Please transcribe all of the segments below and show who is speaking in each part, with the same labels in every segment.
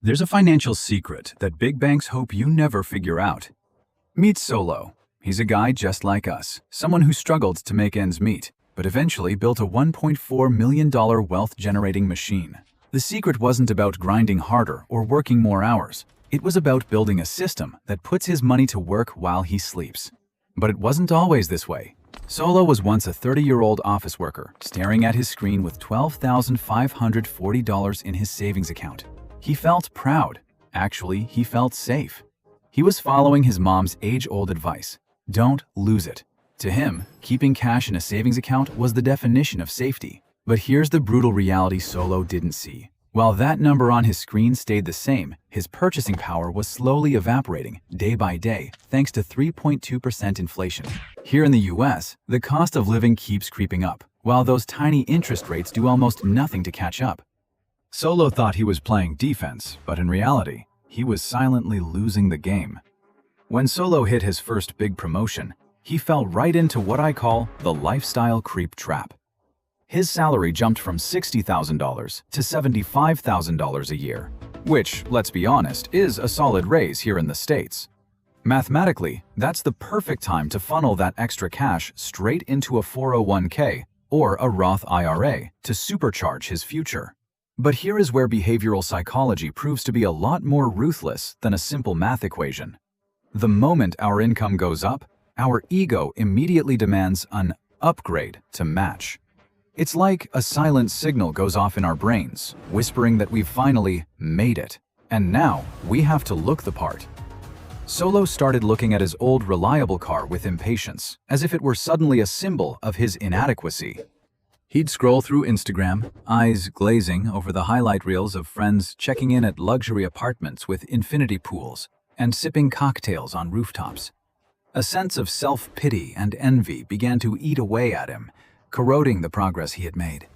Speaker 1: There's a financial secret that big banks hope you never figure out. Meet Solo. He's a guy just like us, someone who struggled to make ends meet, but eventually built a $1.4 million wealth-generating machine. The secret wasn't about grinding harder or working more hours. It was about building a system that puts his money to work while he sleeps. But it wasn't always this way. Solo was once a 30-year-old office worker, staring at his screen with $12,540 in his savings account. He felt proud. Actually, he felt safe. He was following his mom's age-old advice: don't lose it. To him, keeping cash in a savings account was the definition of safety. But here's the brutal reality Solo didn't see. While that number on his screen stayed the same, his purchasing power was slowly evaporating, day by day, thanks to 3.2% inflation. Here in the US, the cost of living keeps creeping up, while those tiny interest rates do almost nothing to catch up. Solo thought he was playing defense, but in reality, he was silently losing the game. When Solo hit his first big promotion, he fell right into what I call the lifestyle creep trap. His salary jumped from $60,000 to $75,000 a year, which, let's be honest, is a solid raise here in the States. Mathematically, that's the perfect time to funnel that extra cash straight into a 401k or a Roth IRA to supercharge his future. But here is where behavioral psychology proves to be a lot more ruthless than a simple math equation. The moment our income goes up, our ego immediately demands an upgrade to match. It's like a silent signal goes off in our brains, whispering that we've finally made it, and now we have to look the part. Solo started looking at his old reliable car with impatience, as if it were suddenly a symbol of his inadequacy. He'd scroll through Instagram, eyes glazing over the highlight reels of friends checking in at luxury apartments with infinity pools and sipping cocktails on rooftops. A sense of self-pity and envy began to eat away at him, corroding the progress he had made.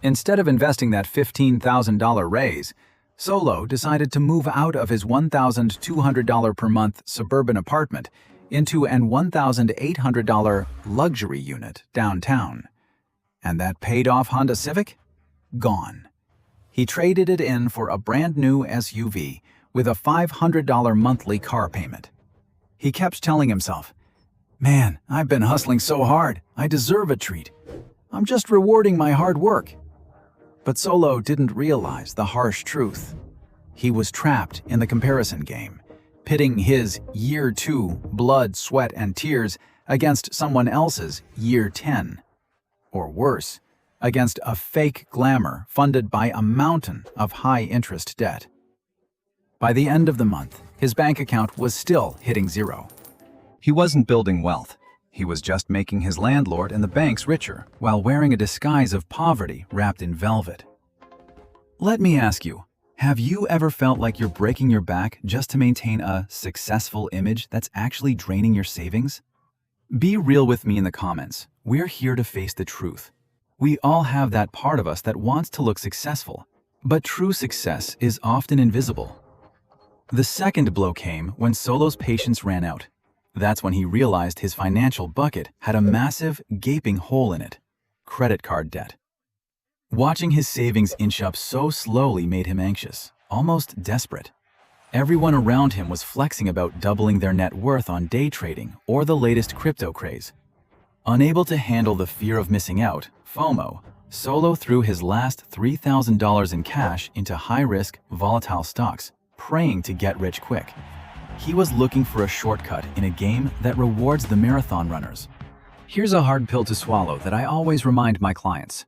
Speaker 1: Instead of investing that $15,000 raise, Solo decided to move out of his $1,200 per month suburban apartment into an $1,800 luxury unit downtown. And that paid-off Honda Civic? Gone. He traded it in for a brand-new SUV with a $500 monthly car payment. He kept telling himself, "Man, I've been hustling so hard, I deserve a treat. I'm just rewarding my hard work." But Solo didn't realize the harsh truth. He was trapped in the comparison game, pitting his year 2 blood, sweat, and tears against someone else's year 10. Or worse, against a fake glamour funded by a mountain of high-interest debt. By the end of the month, his bank account was still hitting zero. He wasn't building wealth. He was just making his landlord and the banks richer while wearing a disguise of poverty wrapped in velvet. Let me ask you, have you ever felt like you're breaking your back just to maintain a successful image that's actually draining your savings? Be real with me in the comments. We're here to face the truth. We all have that part of us that wants to look successful, but true success is often invisible. The second blow came when Solo's patience ran out. That's when he realized his financial bucket had a massive, gaping hole in it: credit card debt. Watching his savings inch up so slowly made him anxious, almost desperate. Everyone around him was flexing about doubling their net worth on day trading or the latest crypto craze. Unable to handle the fear of missing out, FOMO, Solo threw his last $3,000 in cash into high-risk, volatile stocks, praying to get rich quick. He was looking for a shortcut in a game that rewards the marathon runners. Here's a hard pill to swallow that I always remind my clients.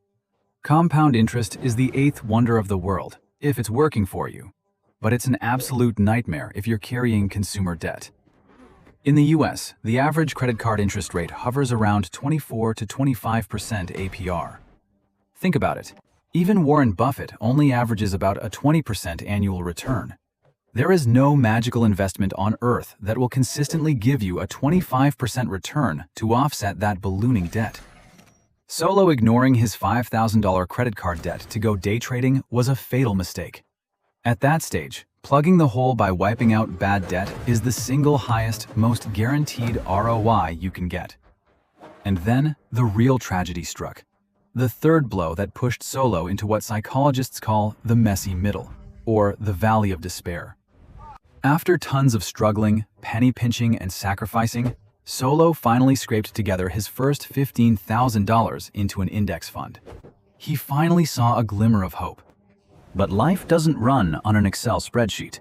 Speaker 1: Compound interest is the 8th wonder of the world, if it's working for you. But it's an absolute nightmare if you're carrying consumer debt. In the US, the average credit card interest rate hovers around 24 to 25% APR. Think about it. Even Warren Buffett only averages about a 20% annual return. There is no magical investment on earth that will consistently give you a 25% return to offset that ballooning debt. Solo ignoring his $5,000 credit card debt to go day trading was a fatal mistake. At that stage, plugging the hole by wiping out bad debt is the single highest, most guaranteed ROI you can get. And then the real tragedy struck. The third blow that pushed Solo into what psychologists call the messy middle. or the Valley of Despair. After tons of struggling, penny pinching, and sacrificing, Solo finally scraped together his first $15,000 into an index fund. He finally saw a glimmer of hope. But life doesn't run on an Excel spreadsheet.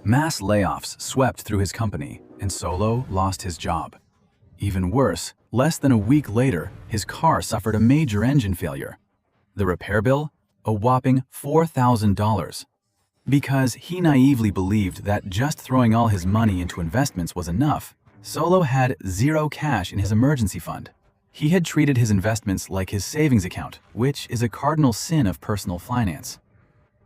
Speaker 1: Mass layoffs swept through his company, and Solo lost his job. Even worse, less than a week later, his car suffered a major engine failure. The repair bill? A whopping $4,000. Because he naively believed that just throwing all his money into investments was enough, Solo had zero cash in his emergency fund. He had treated his investments like his savings account, which is a cardinal sin of personal finance.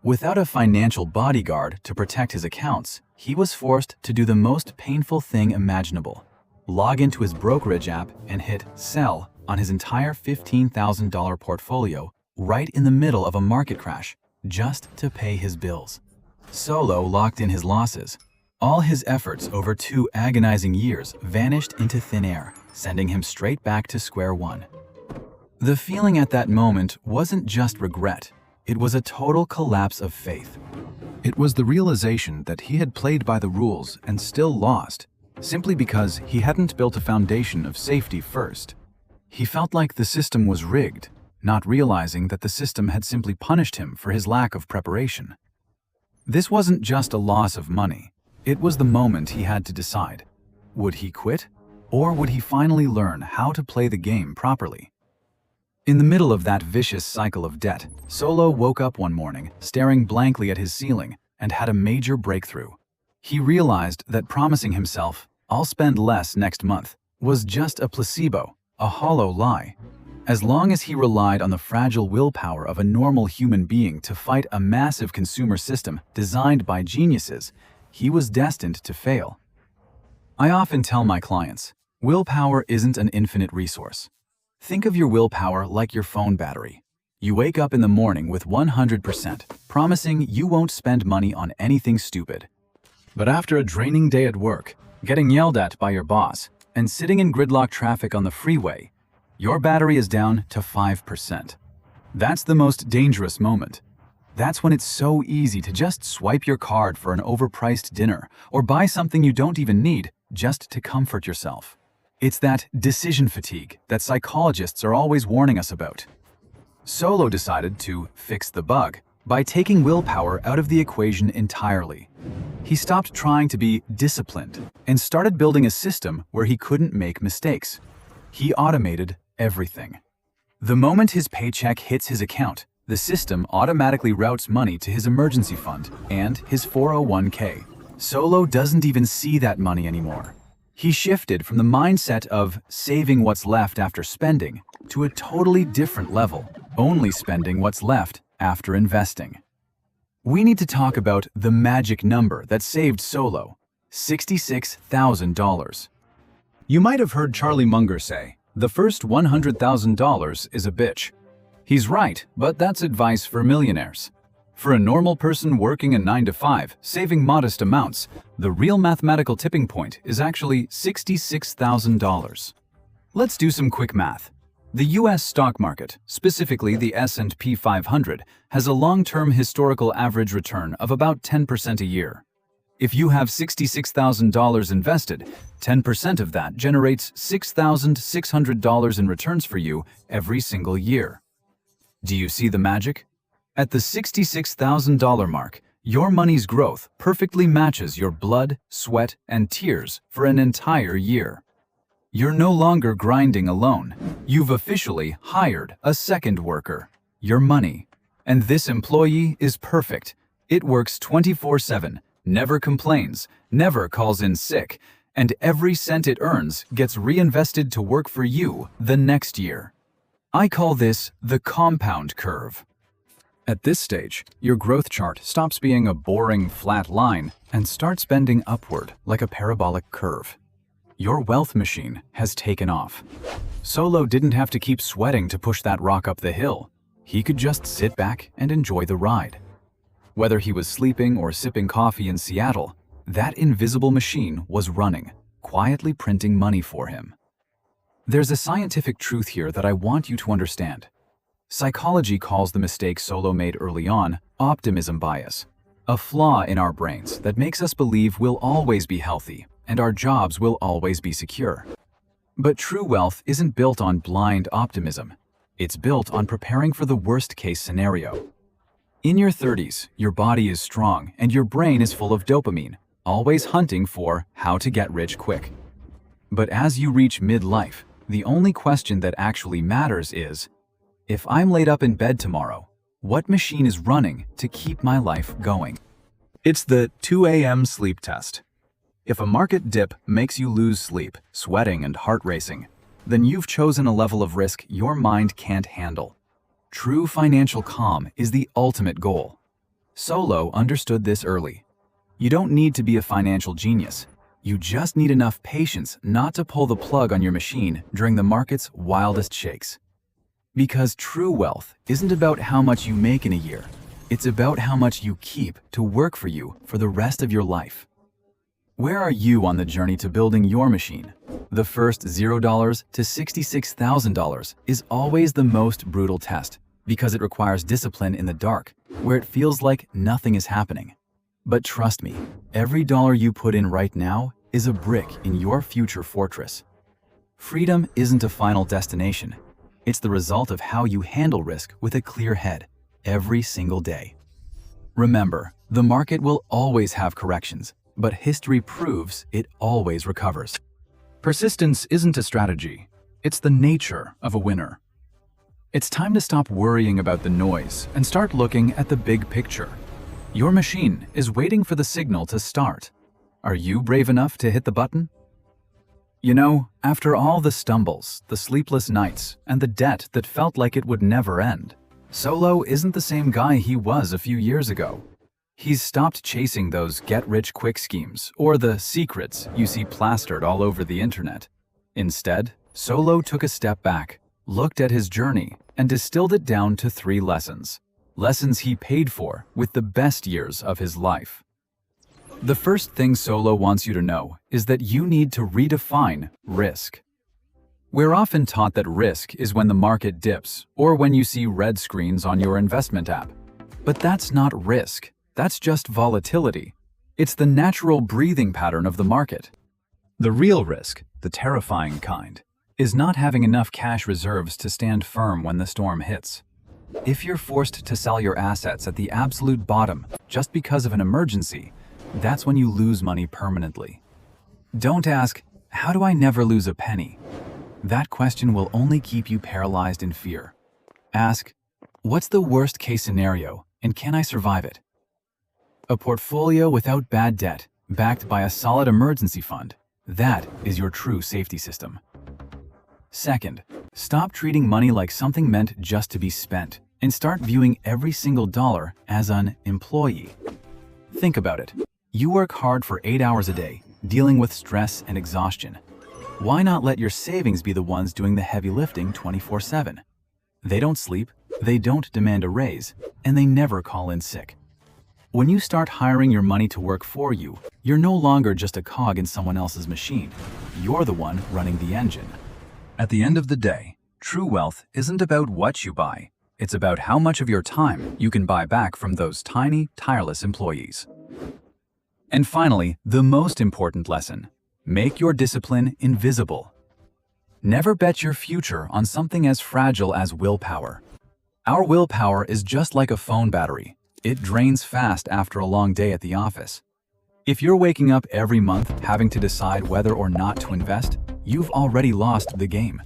Speaker 1: Without a financial bodyguard to protect his accounts, he was forced to do the most painful thing imaginable: log into his brokerage app and hit sell on his entire $15,000 portfolio right in the middle of a market crash, just to pay his bills. Solo locked in his losses. All his efforts over 2 agonizing years vanished into thin air, sending him straight back to square one. The feeling at that moment wasn't just regret. It was a total collapse of faith. It was the realization that he had played by the rules and still lost, simply because he hadn't built a foundation of safety first. He felt like the system was rigged, not realizing that the system had simply punished him for his lack of preparation. This wasn't just a loss of money. It was the moment he had to decide. Would he quit? Or would he finally learn how to play the game properly? In the middle of that vicious cycle of debt, Solo woke up one morning, staring blankly at his ceiling, and had a major breakthrough. He realized that promising himself, "I'll spend less next month," was just a placebo, a hollow lie. As long as he relied on the fragile willpower of a normal human being to fight a massive consumer system designed by geniuses, he was destined to fail. I often tell my clients, willpower isn't an infinite resource. Think of your willpower like your phone battery. You wake up in the morning with 100%, promising you won't spend money on anything stupid. But after a draining day at work, getting yelled at by your boss, and sitting in gridlock traffic on the freeway, your battery is down to 5%. That's the most dangerous moment. That's when it's so easy to just swipe your card for an overpriced dinner or buy something you don't even need just to comfort yourself. It's that decision fatigue that psychologists are always warning us about. Solo decided to fix the bug by taking willpower out of the equation entirely. He stopped trying to be disciplined and started building a system where he couldn't make mistakes. He automated everything. The moment his paycheck hits his account, the system automatically routes money to his emergency fund and his 401k. Solo doesn't even see that money anymore. He shifted from the mindset of saving what's left after spending to a totally different level, only spending what's left after investing. We need to talk about the magic number that saved Solo: $66,000. You might have heard Charlie Munger say, "The first $100,000 is a bitch." He's right, but that's advice for millionaires. For a normal person working a 9-to-5, saving modest amounts, the real mathematical tipping point is actually $66,000. Let's do some quick math. The US stock market, specifically the S&P 500, has a long-term historical average return of about 10% a year. If you have $66,000 invested, 10% of that generates $6,600 in returns for you every single year. Do you see the magic? At the $66,000 mark, your money's growth perfectly matches your blood, sweat, and tears for an entire year. You're no longer grinding alone. You've officially hired a second worker, your money. And this employee is perfect. It works 24/7, never complains, never calls in sick, and every cent it earns gets reinvested to work for you the next year. I call this the compound curve. At this stage, your growth chart stops being a boring flat line and starts bending upward like a parabolic curve. Your wealth machine has taken off. Solo didn't have to keep sweating to push that rock up the hill. He could just sit back and enjoy the ride. Whether he was sleeping or sipping coffee in Seattle, that invisible machine was running, quietly printing money for him. There's a scientific truth here that I want you to understand. Psychology calls the mistake Solo made early on optimism bias. a flaw in our brains that makes us believe we'll always be healthy and our jobs will always be secure. But true wealth isn't built on blind optimism. It's built on preparing for the worst-case scenario. In your 30s, your body is strong and your brain is full of dopamine, always hunting for how to get rich quick. But as you reach midlife, the only question that actually matters is, if I'm laid up in bed tomorrow, what machine is running to keep my life going? It's the 2 a.m. sleep test. If a market dip makes you lose sleep, sweating and heart racing, then you've chosen a level of risk your mind can't handle. True financial calm is the ultimate goal. Solo understood this early. You don't need to be a financial genius. You just need enough patience not to pull the plug on your machine during the market's wildest shakes. Because true wealth isn't about how much you make in a year. It's about how much you keep to work for you for the rest of your life. Where are you on the journey to building your machine? The first $0 to $66,000 is always the most brutal test because it requires discipline in the dark, where it feels like nothing is happening. But trust me, every dollar you put in right now is a brick in your future fortress. Freedom isn't a final destination. It's the result of how you handle risk with a clear head every single day. Remember, the market will always have corrections, but history proves it always recovers. Persistence isn't a strategy. It's the nature of a winner. It's time to stop worrying about the noise and start looking at the big picture. Your machine is waiting for the signal to start. Are you brave enough to hit the button? You know, after all the stumbles, the sleepless nights, and the debt that felt like it would never end, Solo isn't the same guy he was a few years ago. He's stopped chasing those get-rich-quick schemes or the secrets you see plastered all over the internet. Instead, Solo took a step back, looked at his journey, and distilled it down to 3 lessons. Lessons he paid for with the best years of his life. The first thing Solo wants you to know is that you need to redefine risk. We're often taught that risk is when the market dips or when you see red screens on your investment app. But that's not risk. That's just volatility. It's the natural breathing pattern of the market. The real risk, the terrifying kind, is not having enough cash reserves to stand firm when the storm hits. If you're forced to sell your assets at the absolute bottom just because of an emergency, that's when you lose money permanently. Don't ask, how do I never lose a penny? That question will only keep you paralyzed in fear. Ask, what's the worst case scenario and can I survive it? A portfolio without bad debt, backed by a solid emergency fund, that is your true safety system. Second, stop treating money like something meant just to be spent and start viewing every single dollar as an employee. Think about it. You work hard for 8 hours a day, dealing with stress and exhaustion. Why not let your savings be the ones doing the heavy lifting 24/7? They don't sleep, they don't demand a raise, and they never call in sick. When you start hiring your money to work for you, you're no longer just a cog in someone else's machine. You're the one running the engine. At the end of the day, true wealth isn't about what you buy. It's about how much of your time you can buy back from those tiny, tireless employees. And finally, the most important lesson: make your discipline invisible. Never bet your future on something as fragile as willpower. Our willpower is just like a phone battery. It drains fast after a long day at the office. If you're waking up every month having to decide whether or not to invest, you've already lost the game.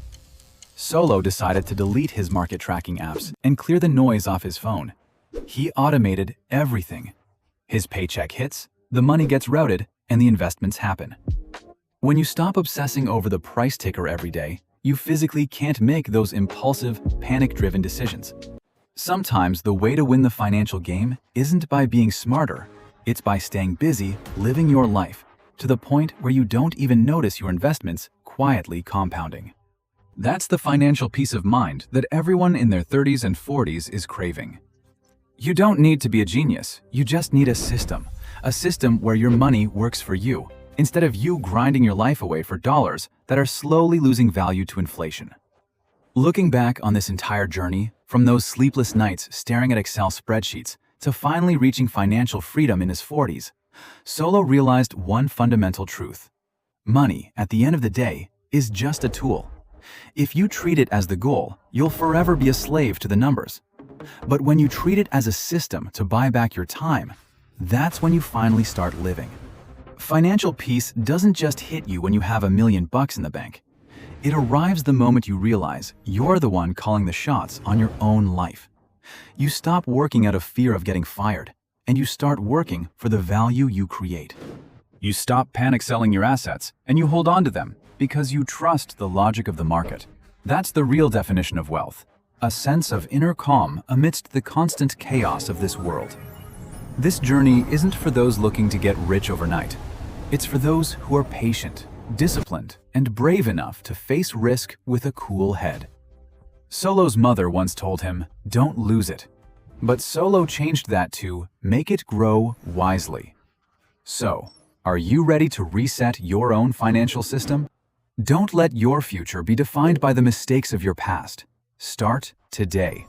Speaker 1: Solo decided to delete his market tracking apps and clear the noise off his phone. He automated everything. His paycheck hits, the money gets routed, and the investments happen. When you stop obsessing over the price ticker every day, you physically can't make those impulsive, panic-driven decisions. Sometimes the way to win the financial game isn't by being smarter, it's by staying busy, living your life, to the point where you don't even notice your investments quietly compounding. That's the financial peace of mind that everyone in their 30s and 40s is craving. You don't need to be a genius, you just need a system where your money works for you, instead of you grinding your life away for dollars that are slowly losing value to inflation. Looking back on this entire journey, from those sleepless nights staring at Excel spreadsheets to finally reaching financial freedom in his 40s, Solo realized one fundamental truth. Money, at the end of the day, is just a tool. If you treat it as the goal, you'll forever be a slave to the numbers. But when you treat it as a system to buy back your time, that's when you finally start living. Financial peace doesn't just hit you when you have $1 million in the bank. It arrives the moment you realize you're the one calling the shots on your own life. You stop working out of fear of getting fired, and you start working for the value you create. You stop panic selling your assets, and you hold on to them because you trust the logic of the market. That's the real definition of wealth, a sense of inner calm amidst the constant chaos of this world. This journey isn't for those looking to get rich overnight. It's for those who are patient, disciplined, and brave enough to face risk with a cool head. Solo's mother once told him, "Don't lose it." But Solo changed that to, "Make it grow wisely." So, are you ready to reset your own financial system? Don't let your future be defined by the mistakes of your past. Start today.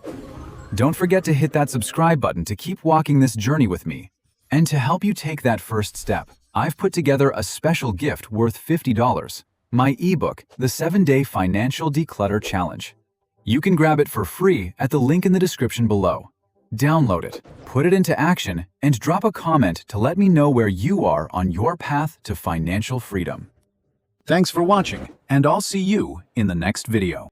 Speaker 1: Don't forget to hit that subscribe button to keep walking this journey with me. And to help you take that first step, I've put together a special gift worth $50, my ebook, The 7-Day Financial Declutter Challenge. You can grab it for free at the link in the description below. Download it, put it into action, and drop a comment to let me know where you are on your path to financial freedom. Thanks for watching, and I'll see you in the next video.